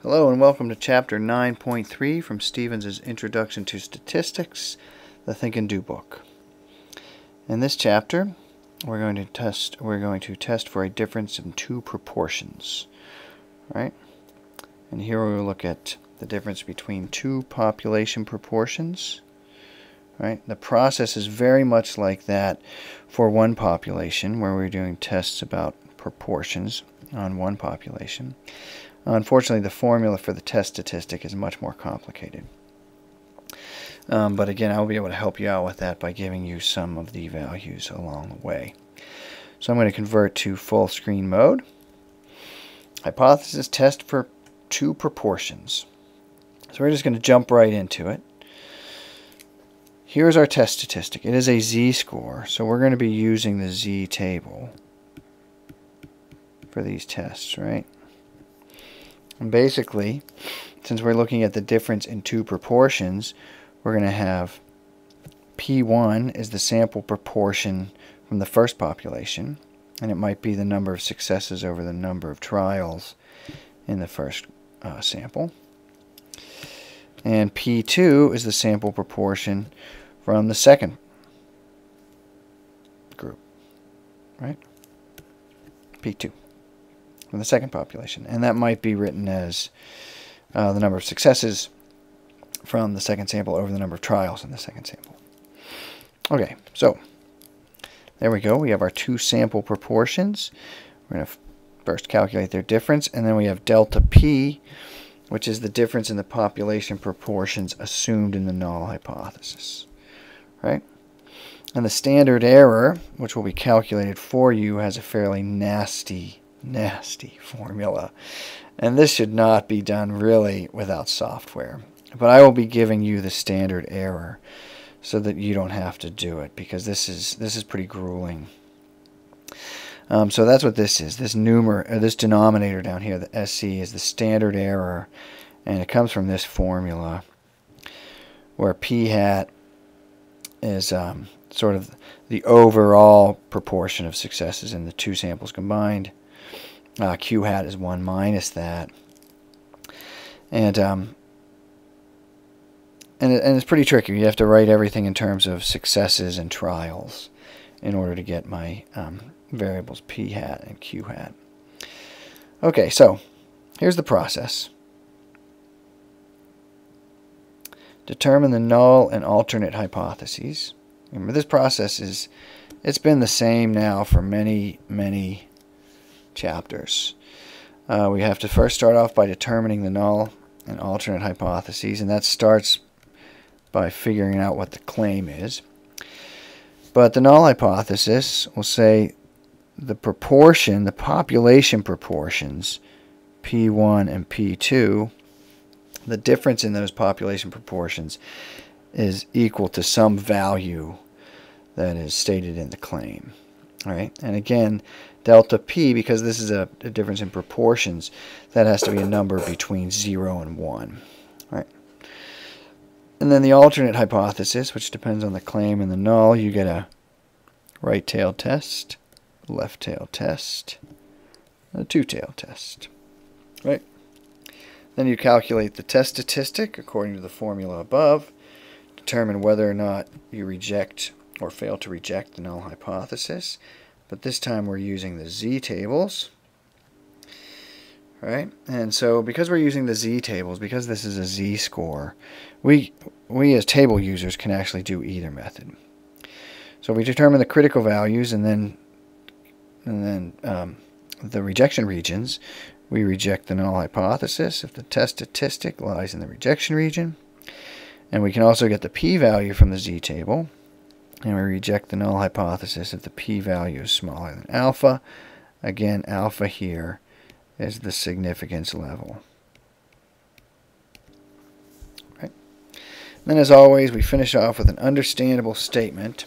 Hello and welcome to Chapter 9.3 from Stevens' Introduction to Statistics, the Think and Do book. In this chapter, we're going to test for a difference in two proportions, right? And here we will look at the difference between two population proportions, right? The process is very much like that for one population, where we're doing tests about proportions on one population. Unfortunately, the formula for the test statistic is much more complicated. But again, I'll be able to help you out with that by giving you some of the values along the way. So I'm going to convert to full screen mode. Hypothesis test for two proportions. So we're just going to jump right into it. Here's our test statistic. It is a z-score, so we're going to be using the z-table for these tests, right? And basically, since we're looking at the difference in two proportions, we're going to have P1 is the sample proportion from the first population, and it might be the number of successes over the number of trials in the first sample. And P2 is the sample proportion from the second group, right? P2. From the second population, and that might be written as the number of successes from the second sample over the number of trials in the second sample. Okay, so there we go. We have our two sample proportions. We're going to first calculate their difference, and then we have delta P, which is the difference in the population proportions assumed in the null hypothesis, right? And the standard error, which will be calculated for you, has a fairly nasty formula, and this should not be done really without software, but I will be giving you the standard error so that you don't have to do it, because this is pretty grueling. So that's what this is. This denominator down here, the SC, is the standard error, and it comes from this formula where P hat is sort of the overall proportion of successes in the two samples combined. Q hat is 1 minus that, and it's pretty tricky. You have to write everything in terms of successes and trials in order to get my variables P hat and Q hat. Okay, so here's the process. Determine the null and alternate hypotheses. Remember, this process it's been the same now for many chapters. We have to first start off by determining the null and alternate hypotheses, and that starts by figuring out what the claim is. But the null hypothesis will say the proportion, the population proportions, P1 and P2, the difference in those population proportions is equal to some value that is stated in the claim. All right, and again, delta P, because this is a difference in proportions, that has to be a number between 0 and 1. All right. And then the alternate hypothesis, which depends on the claim and the null, you get a right-tail test, left-tail test, and a two-tail test. Right? Then you calculate the test statistic according to the formula above, determine whether or not you reject or fail to reject the null hypothesis. But this time we're using the z-tables, right? And so because we're using the z-tables, because this is a z-score, we as table users can actually do either method. So we determine the critical values, and then the rejection regions. We reject the null hypothesis if the test statistic lies in the rejection region, and we can also get the p-value from the z-table. And we reject the null hypothesis if the p-value is smaller than alpha. Again, alpha here is the significance level. Right. Then, as always, we finish off with an understandable statement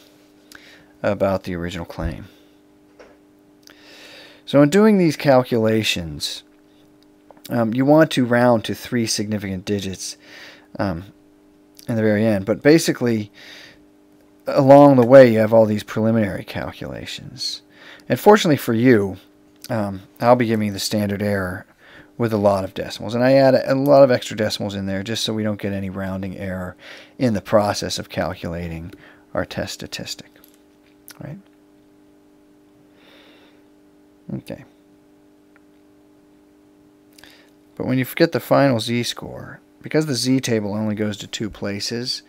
about the original claim. So in doing these calculations, you want to round to 3 significant digits in the very end. But basically, along the way, you have all these preliminary calculations. And fortunately for you, I'll be giving you the standard error with a lot of decimals. And I add a lot of extra decimals in there just so we don't get any rounding error in the process of calculating our test statistic. Right? Okay. But when you get the final z-score, because the z-table only goes to 2 places,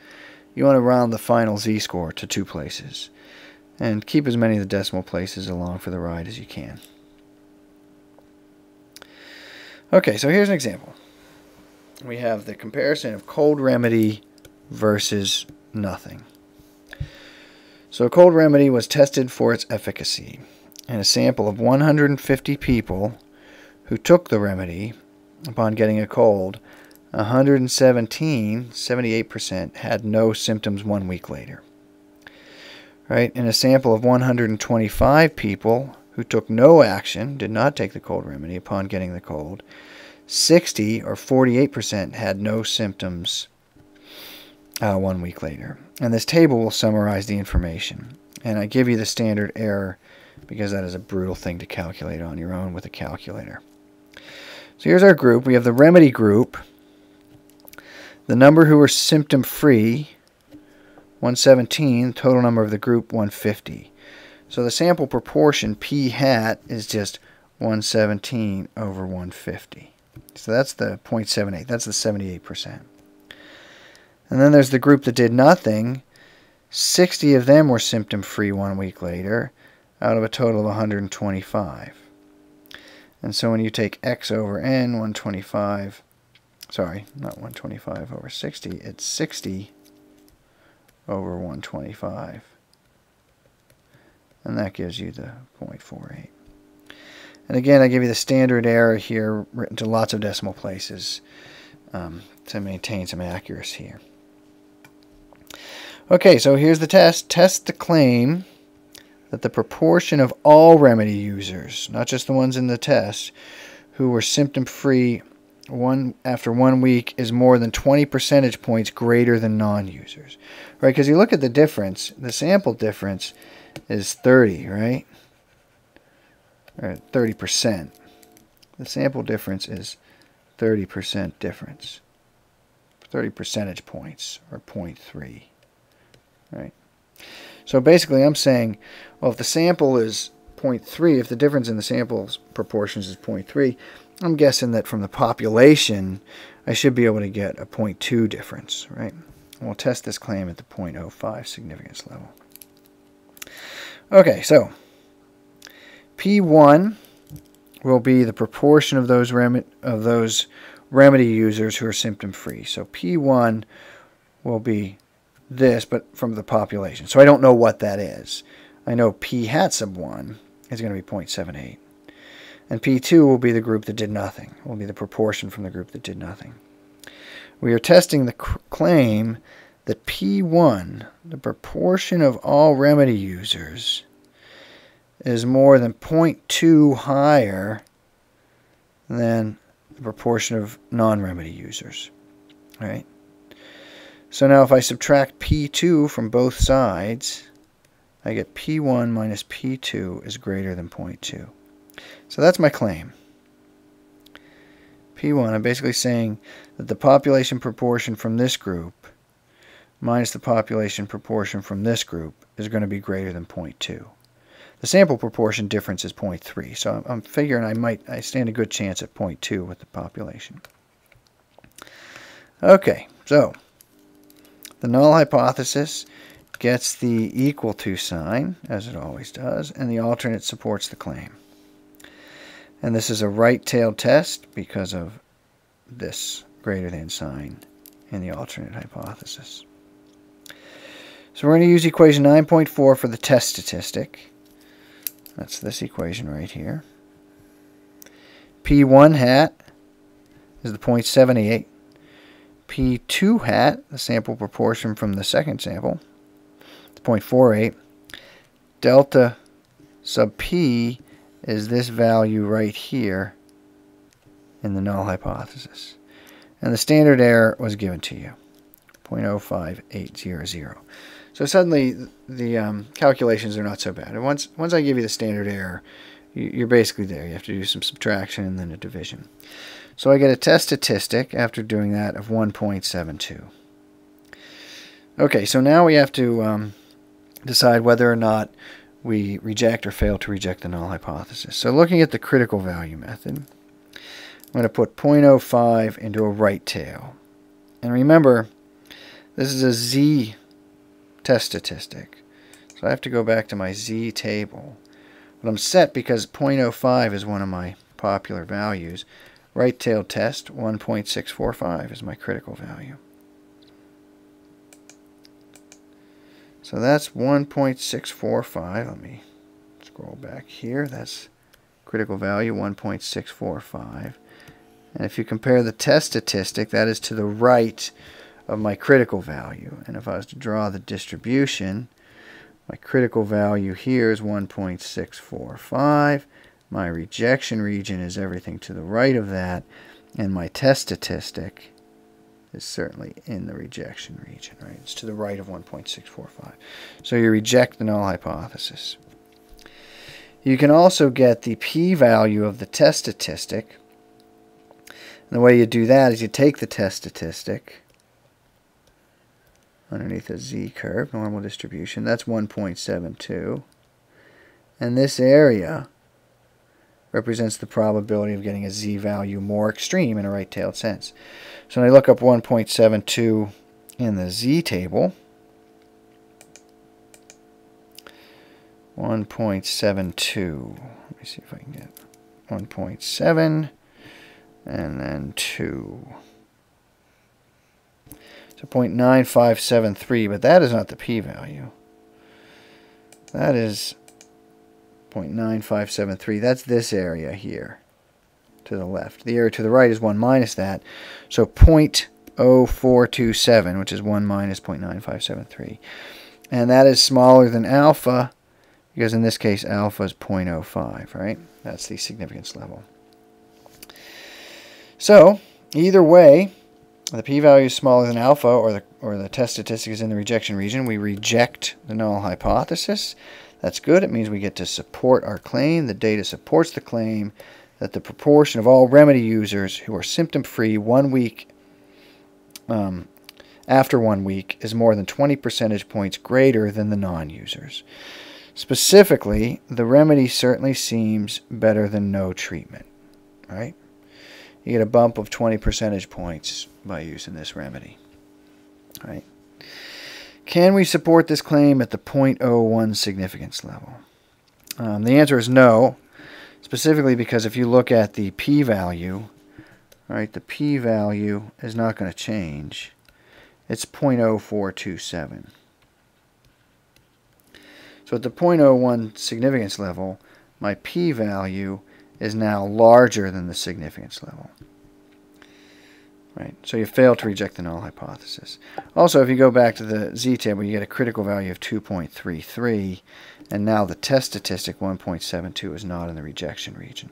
you want to round the final z-score to 2 places. And keep as many of the decimal places along for the ride as you can. Okay, so here's an example. We have the comparison of cold remedy versus nothing. So a cold remedy was tested for its efficacy in a sample of 150 people who took the remedy upon getting a cold. 117, 78%, had no symptoms 1 week later. Right? In a sample of 125 people who took no action, did not take the cold remedy upon getting the cold, 60 or 48% had no symptoms 1 week later. And this table will summarize the information. And I give you the standard error because that is a brutal thing to calculate on your own with a calculator. So here's our group. We have the remedy group. The number who were symptom-free, 117, total number of the group, 150. So the sample proportion, p hat, is just 117 over 150. So that's the 0.78. That's the 78%. And then there's the group that did nothing. 60 of them were symptom-free 1 week later, out of a total of 125. And so when you take x over n, 125, sorry, not 125 over 60, it's 60 over 125. And that gives you the 0.48. And again, I give you the standard error here, written to lots of decimal places to maintain some accuracy here. Okay, so here's the test. Test the claim that the proportion of all remedy users, not just the ones in the test, who were symptom-free after 1 week is more than 20 percentage points greater than non-users. Right, because you look at the difference, the sample difference is 30, right? Or 30%. The sample difference is 30% difference. 30 percentage points, or 0.3. Right? So basically I'm saying, well, if the sample is 0.3, if the difference in the sample's proportions is 0.3, I'm guessing that from the population, I should be able to get a 0.2 difference, right? And we'll test this claim at the 0.05 significance level. Okay, so P1 will be the proportion of those remedy users who are symptom-free. So P1 will be this, but from the population. So I don't know what that is. I know P hat sub 1 is going to be 0.78. And P2 will be the group that did nothing. Will be the proportion from the group that did nothing. We are testing the claim that P1, the proportion of all remedy users, is more than 0.2 higher than the proportion of non-remedy users. All right? So now if I subtract P2 from both sides, I get P1 minus P2 is greater than 0.2. So that's my claim. P1, I'm basically saying that the population proportion from this group minus the population proportion from this group is going to be greater than 0.2. The sample proportion difference is 0.3, so I'm figuring I stand a good chance at 0.2 with the population. Okay, so the null hypothesis gets the equal to sign, as it always does, and the alternate supports the claim. And this is a right-tailed test because of this greater than sign in the alternate hypothesis. So we're going to use equation 9.4 for the test statistic. That's this equation right here. P1 hat is the 0.78. P2 hat, the sample proportion from the second sample, it's 0.48. Delta sub P is this value right here in the null hypothesis. And the standard error was given to you, 0.05800. So suddenly the calculations are not so bad. And once I give you the standard error, you're basically there. You have to do some subtraction and then a division. So I get a test statistic after doing that of 1.72. Okay, so now we have to decide whether or not we reject or fail to reject the null hypothesis. So looking at the critical value method, I'm going to put 0.05 into a right tail. And remember, this is a z test statistic. So I have to go back to my z table. But I'm set because 0.05 is one of my popular values. Right-tailed test, 1.645 is my critical value. So that's 1.645. Let me scroll back here. That's critical value, 1.645. And if you compare the test statistic, that is to the right of my critical value. And if I was to draw the distribution, my critical value here is 1.645. My rejection region is everything to the right of that. And my test statistic is certainly in the rejection region, right? It's to the right of 1.645. So you reject the null hypothesis. You can also get the p-value of the test statistic. And the way you do that is you take the test statistic underneath a z-curve, normal distribution. That's 1.72. And this area represents the probability of getting a z-value more extreme in a right-tailed sense. So when I look up 1.72 in the z-table, 1.72, let me see if I can get 1.7 and then 2. So 0.9573, but that is not the p-value. That is 0.9573. That's this area here to the left. The area to the right is 1 minus that. So 0.0427, which is 1 minus 0.9573. And that is smaller than alpha, because in this case alpha is 0.05, right? That's the significance level. So either way, the p-value is smaller than alpha, or the test statistic is in the rejection region. We reject the null hypothesis. That's good. It means we get to support our claim. The data supports the claim that the proportion of all remedy users who are symptom-free 1 week after 1 week is more than 20 percentage points greater than the non-users. Specifically, the remedy certainly seems better than no treatment, right? You get a bump of 20 percentage points by using this remedy, right? Can we support this claim at the 0.01 significance level? The answer is no, specifically because if you look at the p-value, right, the p-value is not going to change. It's 0.0427. So at the 0.01 significance level, my p-value is now larger than the significance level. Right, so you fail to reject the null hypothesis. Also, if you go back to the z-table, you get a critical value of 2.33, and now the test statistic, 1.72, is not in the rejection region.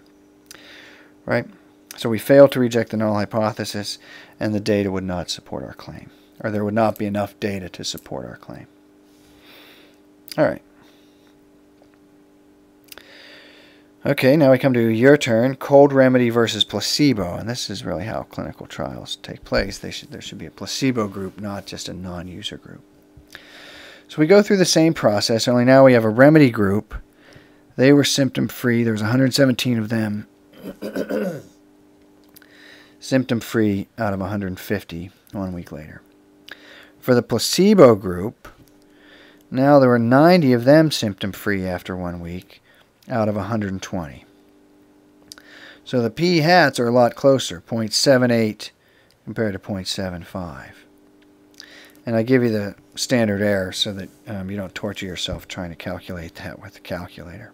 Right, so we fail to reject the null hypothesis, and the data would not support our claim, or there would not be enough data to support our claim. All right. Okay, now we come to your turn, cold remedy versus placebo, and this is really how clinical trials take place. There should be a placebo group, not just a non-user group. So we go through the same process, only now we have a remedy group. They were symptom-free. There was 117 of them symptom-free out of 150 1 week later. For the placebo group, now there were 90 of them symptom-free after 1 week out of 120. So the p-hats are a lot closer, 0.78 compared to 0.75. And I give you the standard error so that you don't torture yourself trying to calculate that with the calculator.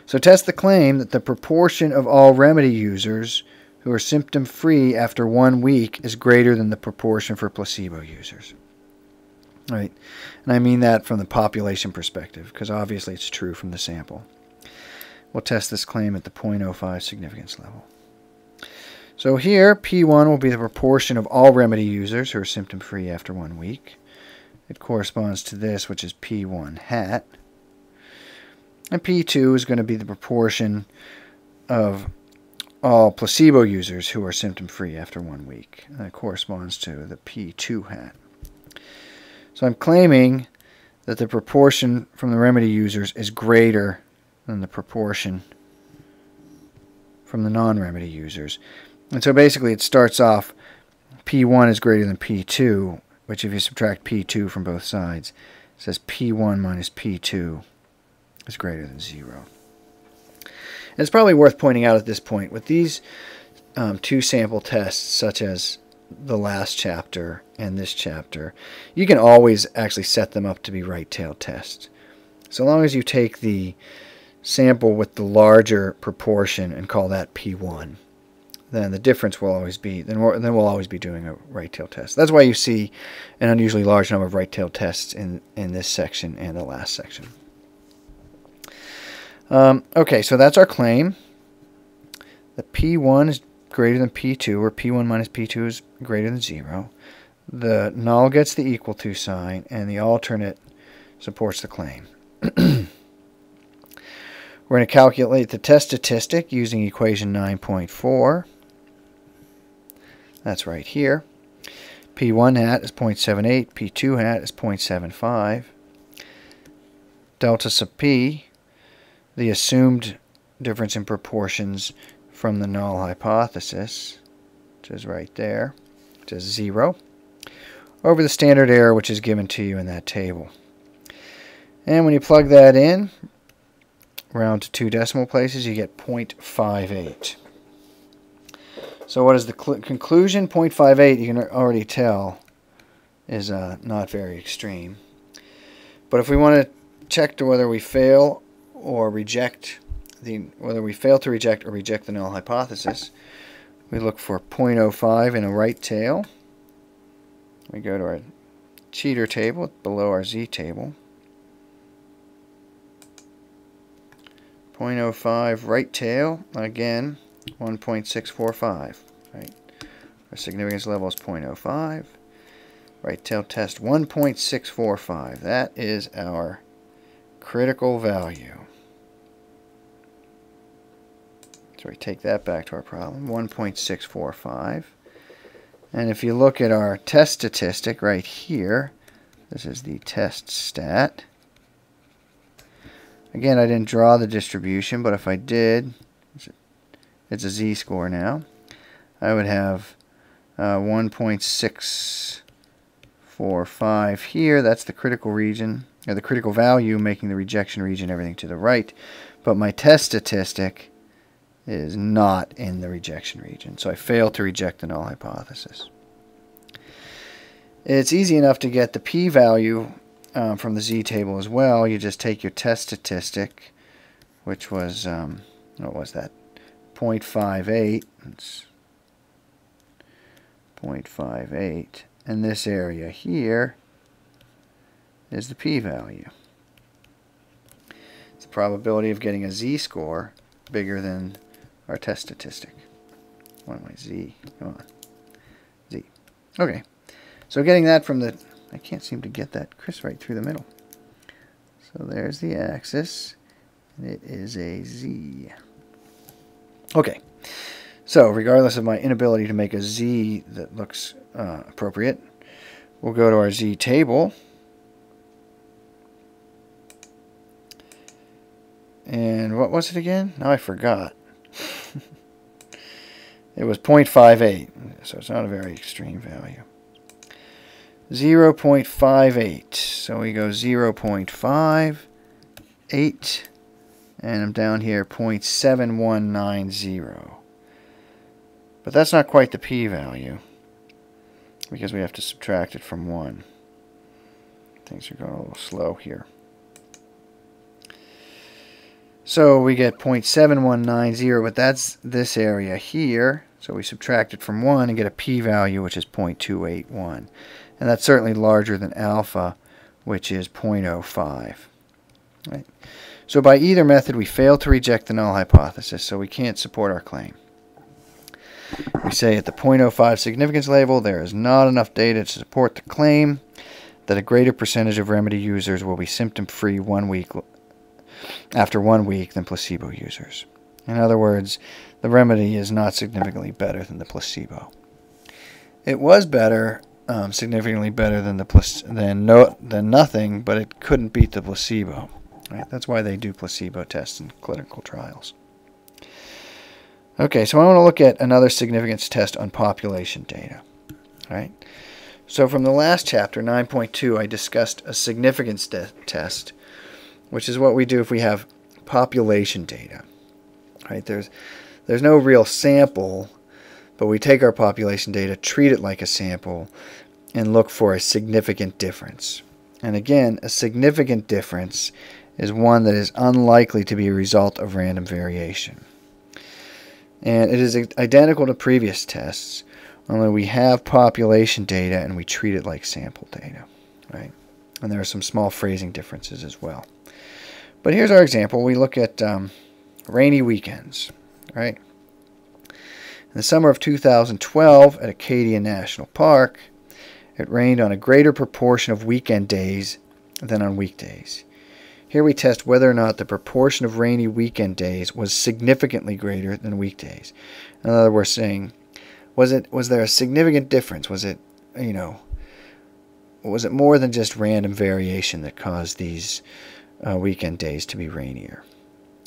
So test the claim that the proportion of all remedy users who are symptom-free after 1 week is greater than the proportion for placebo users. Right, and I mean that from the population perspective, because obviously it's true from the sample. We'll test this claim at the 0.05 significance level. So here, P1 will be the proportion of all remedy users who are symptom-free after 1 week. It corresponds to this, which is P1 hat. And P2 is going to be the proportion of all placebo users who are symptom-free after 1 week. And that corresponds to the P2 hat. So I'm claiming that the proportion from the remedy users is greater than the proportion from the non-remedy users. And so basically it starts off P1 is greater than P2, which if you subtract P2 from both sides, it says P1 minus P2 is greater than 0. And it's probably worth pointing out at this point, with these two sample tests, such as the last chapter and this chapter, you can always actually set them up to be right-tailed tests. So long as you take the sample with the larger proportion and call that P1, then the difference will always be, then we'll always be doing a right-tailed test. That's why you see an unusually large number of right-tailed tests in this section and the last section. Okay, so that's our claim. The P1 is greater than P2, or P1 minus P2 is greater than 0. The null gets the equal to sign, and the alternate supports the claim. We're going to calculate the test statistic using equation 9.4. That's right here. P1 hat is 0.78, P2 hat is 0.75. Delta sub P, the assumed difference in proportions from the null hypothesis, which is right there, which is 0, over the standard error, which is given to you in that table. And when you plug that in, round to 2 decimal places, you get 0.58. So what is the conclusion? 0.58, you can already tell, is not very extreme. But if we want to check to whether we fail or reject whether we fail to reject or reject the null hypothesis, we look for 0.05 in a right tail. We go to our cheater table below our Z table. 0.05 right tail, again 1.645. Right, our significance level is 0.05. Right tail test 1.645. That is our critical value. So we take that back to our problem, 1.645. And if you look at our test statistic right here, this is the test stat. Again, I didn't draw the distribution, but if I did, it's a z-score now, I would have 1.645 here. That's the critical region, or the critical value, making the rejection region everything to the right. But my test statistic is not in the rejection region, so I failed to reject the null hypothesis. It's easy enough to get the p-value from the z-table as well. You just take your test statistic, which was, what was that? 0.58. It's 0.58. And this area here is the p-value. It's the probability of getting a z-score bigger than our test statistic. What am I? Z. Come on. Z. Okay. So getting that from the... I can't seem to get that right through the middle. So there's the axis. And it is a Z. Okay. So regardless of my inability to make a Z that looks appropriate, we'll go to our Z table. And what was it again? Now I forgot. It was 0.58, so it's not a very extreme value. 0.58, so we go 0.58, and I'm down here 0.7190. But that's not quite the p-value, because we have to subtract it from 1. Things are going a little slow here. So we get 0.7190, but that's this area here. So we subtract it from 1 and get a p-value, which is 0.281. And that's certainly larger than alpha, which is 0.05. Right? So by either method, we fail to reject the null hypothesis, so we can't support our claim. We say at the 0.05 significance level, there is not enough data to support the claim that a greater percentage of remedy users will be symptom-free 1 week after 1 week than placebo users. In other words, the remedy is not significantly better than the placebo. It was better, significantly better than than nothing, but it couldn't beat the placebo. Right? That's why they do placebo tests in clinical trials. Okay, so I want to look at another significance test on population data. Right? So from the last chapter, 9.2, I discussed a significance test, which is what we do if we have population data. Right? There's no real sample, but we take our population data, treat it like a sample, and look for a significant difference. And again, a significant difference is one that is unlikely to be a result of random variation. And it is identical to previous tests, only we have population data and we treat it like sample data. Right? And there are some small phrasing differences as well. But here's our example. We look at rainy weekends. Right? In the summer of 2012 at Acadia National Park, it rained on a greater proportion of weekend days than on weekdays. Here we test whether or not the proportion of rainy weekend days was significantly greater than weekdays. In other words, saying, was there a significant difference? Was it more than just random variation that caused these weekend days to be rainier?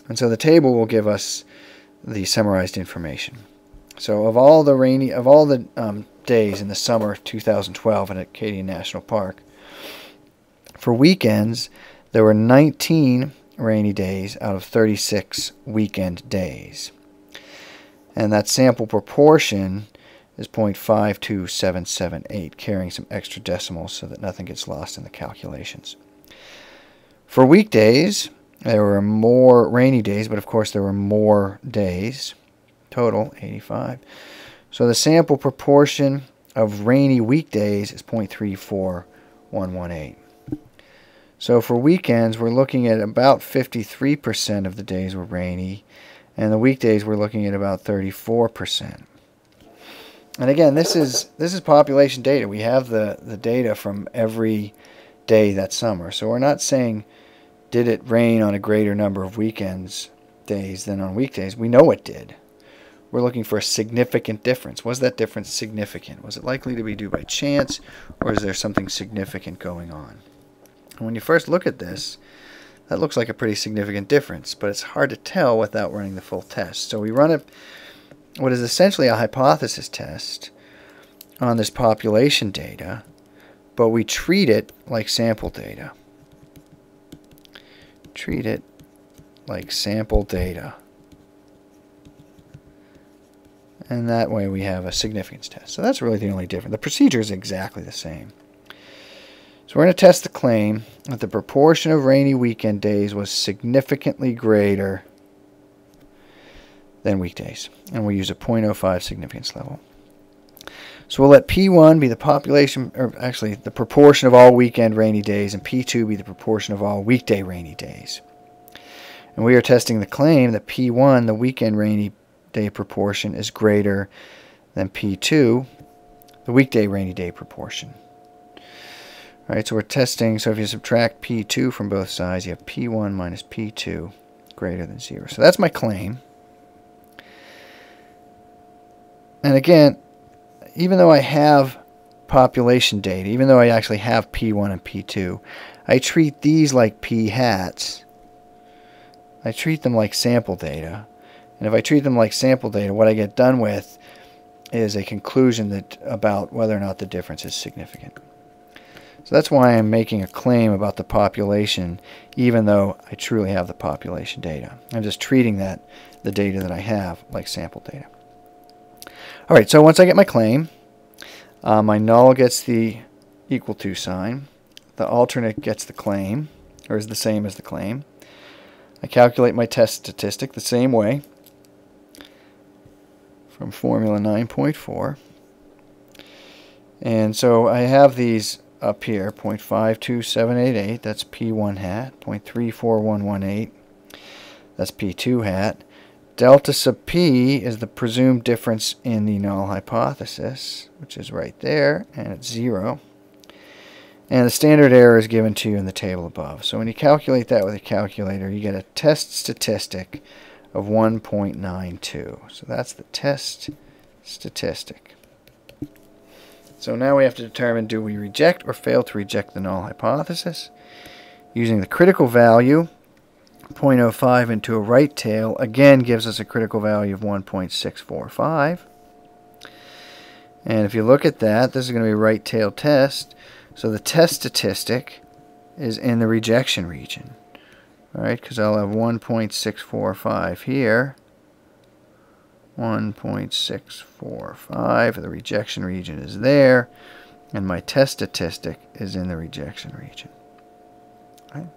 And so the table will give us the summarized information. So of all the days in the summer of 2012 at Acadia National Park, for weekends there were 19 rainy days out of 36 weekend days. And that sample proportion is 0.52778, carrying some extra decimals so that nothing gets lost in the calculations. For weekdays, there were more rainy days, but of course there were more days. Total, 85. So the sample proportion of rainy weekdays is 0.34118. So for weekends, we're looking at about 53% of the days were rainy, and the weekdays we're looking at about 34%. And again, this is population data. We have the data from every day that summer. So we're not saying, did it rain on a greater number of weekends days than on weekdays? We know it did. We're looking for a significant difference. Was that difference significant? Was it likely to be due by chance, or is there something significant going on? And when you first look at this, that looks like a pretty significant difference, but it's hard to tell without running the full test. So we run what is essentially a hypothesis test on this population data, but we treat it like sample data. Treat it like sample data. And that way we have a significance test. So that's really the only difference. The procedure is exactly the same. So we're going to test the claim that the proportion of rainy weekend days was significantly greater than weekdays. And we'll use a 0.05 significance level. So we'll let P1 be the population, or actually the proportion of all weekend rainy days, and P2 be the proportion of all weekday rainy days. And we are testing the claim that P1, the weekend rainy day proportion, is greater than P2, the weekday rainy day proportion. All right, so we're testing, so if you subtract P2 from both sides, you have P1 minus P2 greater than 0. So that's my claim. And again, even though I have population data, even though I actually have P1 and P2, I treat these like P hats. I treat them like sample data. And if I treat them like sample data, what I get done with is a conclusion about whether or not the difference is significant. So that's why I'm making a claim about the population, even though I truly have the population data. I'm just treating the data that I have, like sample data. All right, so once I get my claim, my null gets the equal to sign. The alternate gets the claim, or is the same as the claim. I calculate my test statistic the same way from formula 9.4. And so I have these up here, 0.52788, that's P1 hat, 0.34118, that's P2 hat. Delta sub P is the presumed difference in the null hypothesis, which is right there, and it's 0. And the standard error is given to you in the table above. So when you calculate that with a calculator, you get a test statistic of 1.92. So that's the test statistic. So now we have to determine, do we reject or fail to reject the null hypothesis? Using the critical value, 0.05 into a right tail, again gives us a critical value of 1.645. And if you look at that, this is going to be a right tail test. So the test statistic is in the rejection region. All right, because I'll have 1.645 here. 1.645, the rejection region is there, and my test statistic is in the rejection region. Right.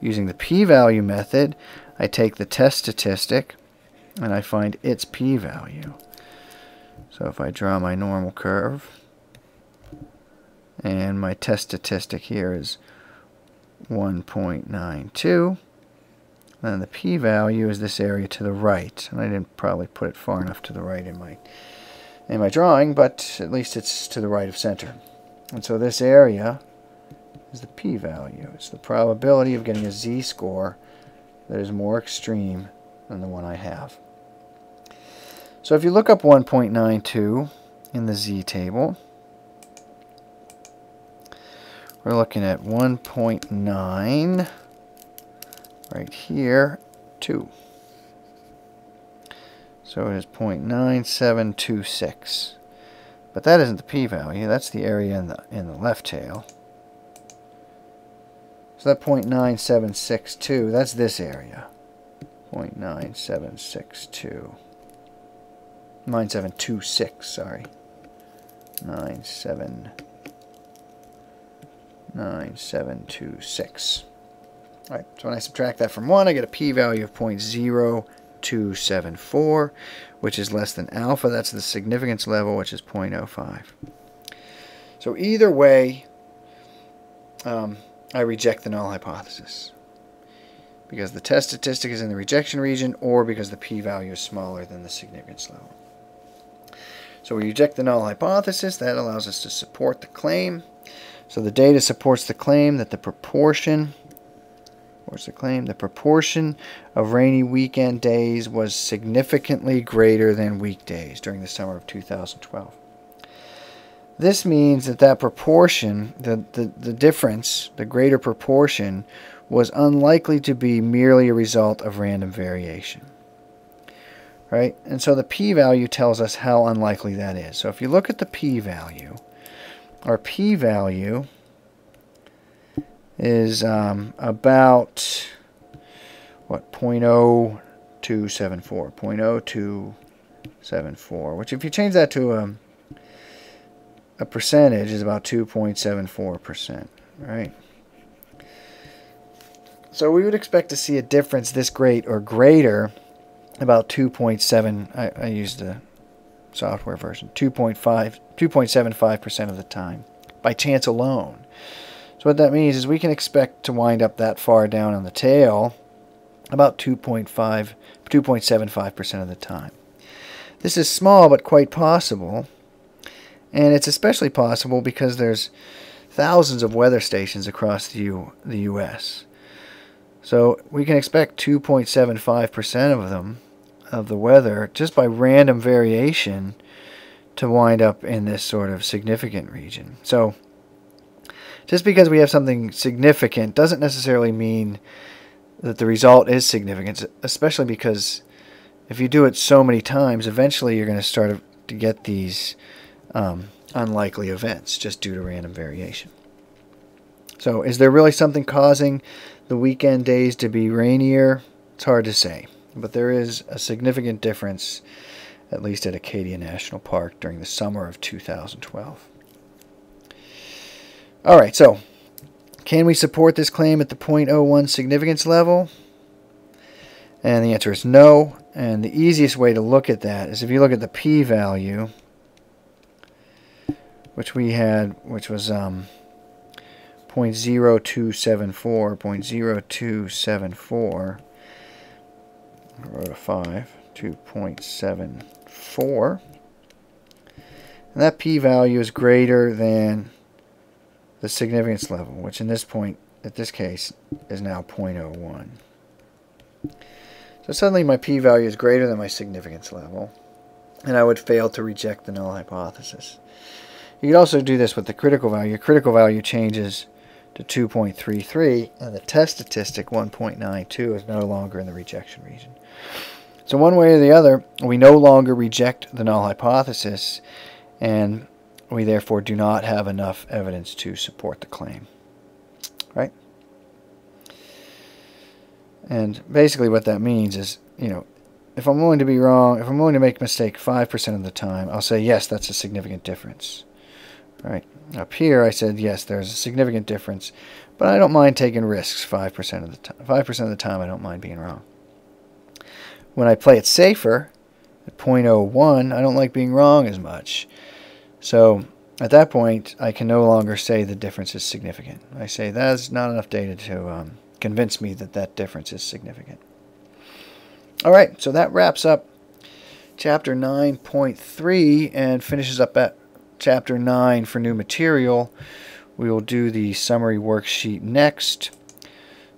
Using the p-value method, I take the test statistic and I find its p-value. So if I draw my normal curve, and my test statistic here is 1.92, then the p-value is this area to the right. And I didn't probably put it far enough to the right in my drawing, but at least it's to the right of center. And so this area is the p-value. It's the probability of getting a z-score that is more extreme than the one I have. So if you look up 1.92 in the z-table, we're looking at 1.9 right here, 2. So it is 0.9726. But that isn't the p-value, that's the area in the left tail. So that 0.9762, that's this area. 0.9762. 9726, sorry. 9726. Alright, so when I subtract that from 1, I get a p-value of 0.0274, which is less than alpha. That's the significance level, which is 0.05. So either way, I reject the null hypothesis, because the test statistic is in the rejection region, or because the p-value is smaller than the significance level. So we reject the null hypothesis. That allows us to support the claim. So the data supports the claim that the proportion of rainy weekend days was significantly greater than weekdays during the summer of 2012. This means that proportion, the difference, the greater proportion, was unlikely to be merely a result of random variation. Right? And so the p-value tells us how unlikely that is. So if you look at the p-value, our p-value is about, what, 0.0274. 0.0274, which if you change that to a percentage is about 2.74%, right? So we would expect to see a difference this great or greater, about 2.7, I used the software version, 2.75% of the time, by chance alone. So what that means is we can expect to wind up that far down on the tail about 2.75% of the time. This is small but quite possible, and it's especially possible because there's thousands of weather stations across the U.S. So we can expect 2.75% of them, of the weather, just by random variation, to wind up in this sort of significant region. So just because we have something significant doesn't necessarily mean that the result is significant, especially because if you do it so many times, eventually you're going to start to get these unlikely events just due to random variation. So is there really something causing the weekend days to be rainier? It's hard to say, but there is a significant difference, at least at Acadia National Park during the summer of 2012. Alright, so can we support this claim at the 0.01 significance level? And the answer is no. And the easiest way to look at that is if you look at the p-value, which we had, which was 0.0274, I wrote a 5, 2.74, and that p-value is greater than the significance level, which in this case, is now 0.01. So suddenly my p-value is greater than my significance level, and I would fail to reject the null hypothesis. You could also do this with the critical value. Your critical value changes to 2.33, and the test statistic 1.92 is no longer in the rejection region. So one way or the other, we no longer reject the null hypothesis, and we therefore do not have enough evidence to support the claim. Right? And basically what that means is, if I'm willing to be wrong, if I'm willing to make a mistake 5% of the time, I'll say, yes, that's a significant difference. Right? Up here I said, yes, there's a significant difference, but I don't mind taking risks 5% of the time. 5% of the time I don't mind being wrong. When I play it safer, at 0.01, I don't like being wrong as much. So at that point, I can no longer say the difference is significant. I say that's not enough data to convince me that that difference is significant. All right, so that wraps up Chapter 9.3 and finishes up at Chapter 9 for new material. We will do the summary worksheet next.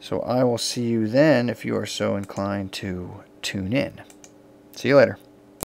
So I will see you then if you are so inclined to tune in. See you later.